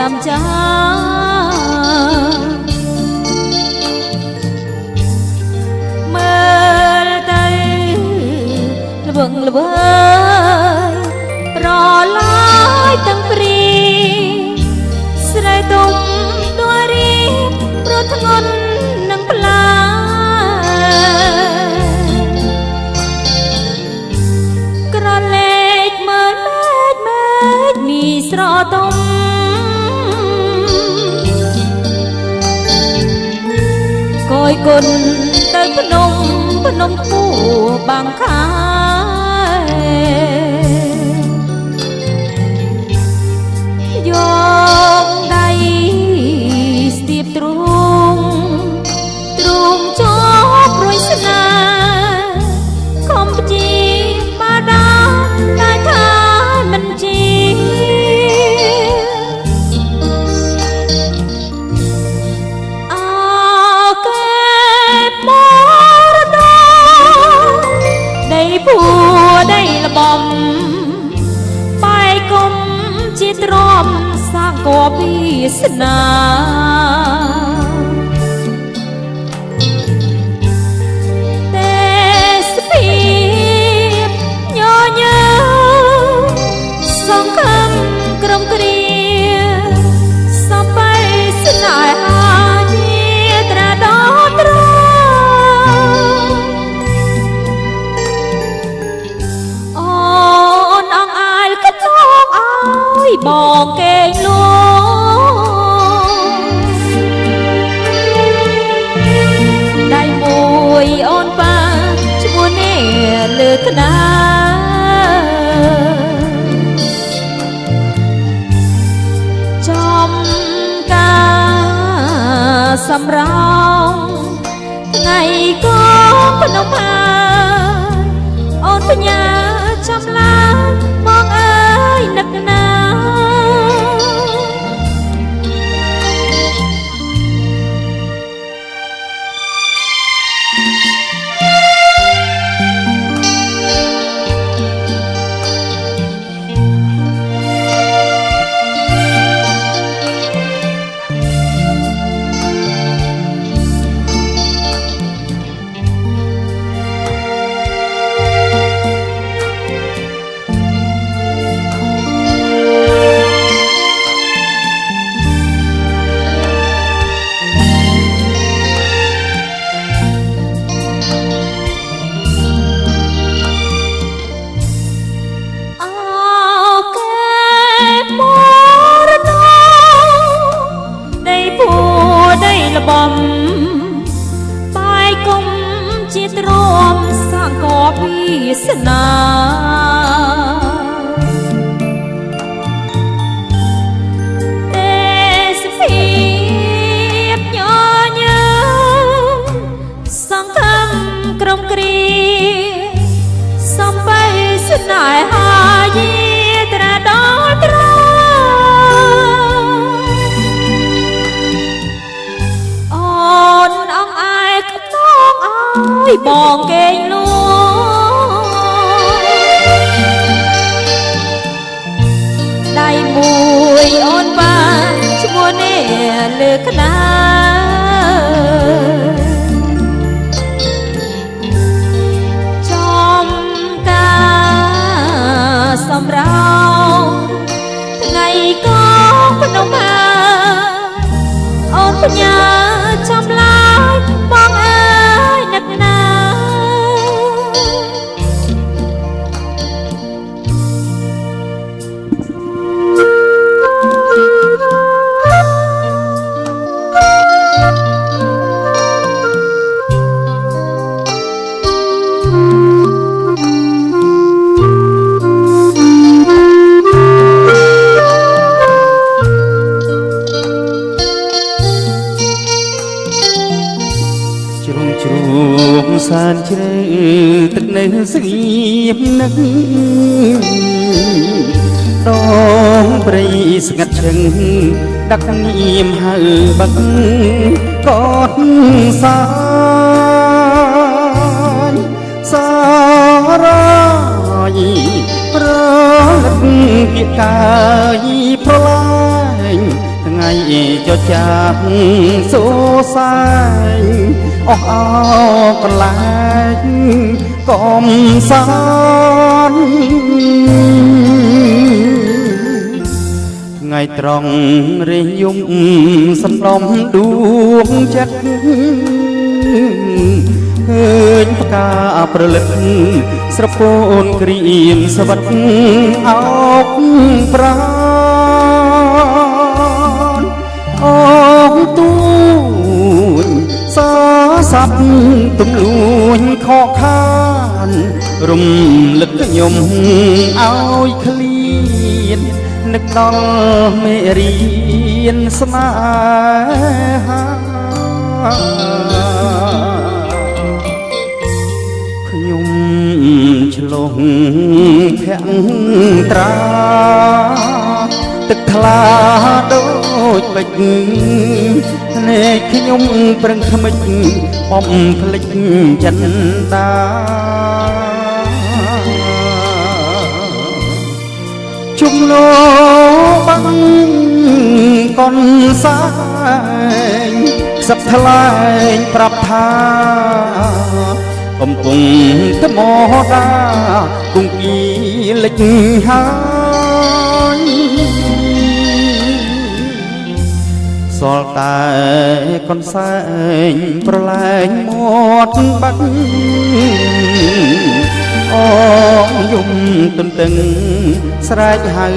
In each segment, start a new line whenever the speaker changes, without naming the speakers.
ចាំចាមើលទៅល្វឹងល្វើយប្រឡាយទាំងព្រីស្រីទុំដួលរៀបប្រធ្ងន់នឹងផ្លាក្រលេកមើលមេឃមីស្រទុំកយគុណទៅភ្នំគួបាំងខាយកដៃស្ទាបទ្រូងចោព្រួយស្នាខំជីបាដាតែថាមិនជីអើកែមរតដីពួដីលបំបែកគុំជាទ្រាំសាកោពីស្នាទេសភាពញញើសង្ឃឹមក្រុមគ្រាសំបីស្នេហាជាត្រាដត្រអូនអងអាយគិតមកអើយបងគេងលក់ដៃមួយអូនប៉ាឈ្មោះនេះលើកណាចំការសម្រងថ្ងៃក៏ភ្នំហាអូនបញ្ញាចំឡាបងអើយនឹកណាបំបាយគុំជាទ្រាំសាកោពីស្នាទេសភាពញញើសង្ឃឹមក្រុមគ្រាសំបីស្នេហាយាត្រាដល់ត្របងគេងលក់ដៃមួយអូនបានឈ្មោះនេះលើកណាចំការសម្រងថ្ងៃក៏ភ្នំហាអូនបញ្ញាចំឡាយបងអើយនឹកណាសានជ្រៅទឹកនៅស្ងៀមនឹកដងព្រៃស្ងាត់ឈឹងដាក់នាមហៅបាក់កូនសាយសារយប្រលឹកពាក្យកាយប្រឡាញ
ចចាក់សួសាយអស់អោកន្លែងកុំសានថ្ងៃត្រង់រៀងយំសន្លំដួងចិត្តឃើញផ្កាប្រលឹកស្រពោនក្រៀមស្វិតអោកប្រានអងទួញសាសាប់ទំលួញខកខានរំលឹកខ្ញុំឲ្យឃ្លាននឹកដល់មេរៀនស្នេហាខ្ញុំឆ្លងភ័ក្រត្រាទឹកថ្លាដូចបិចភ្នែកខ្ញុំប្រឹងថ្មិចបំភ្លេចចិនដាជុំលោបាំងកនសាយខ្សឹបថ្លែងប្រាប់ថាកំពុងថ្មដាគង្គីលិចហើយសល់តែកនសែងប្រឡែងមាត់បាត់អងយំទន្ទឹងស្រែកហៅ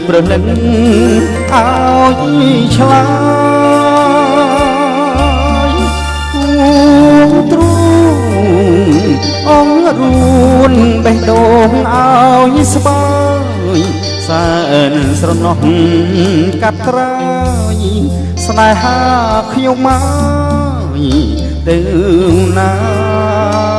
ប្រលឹងឲ្យឆ្លើយគួងទ្រូងអងរួនបេះដូងឲ្យស្បើយសែនស្រណោះកាត់ក្រោយស្នេហាខ្ញុំមកទៅណា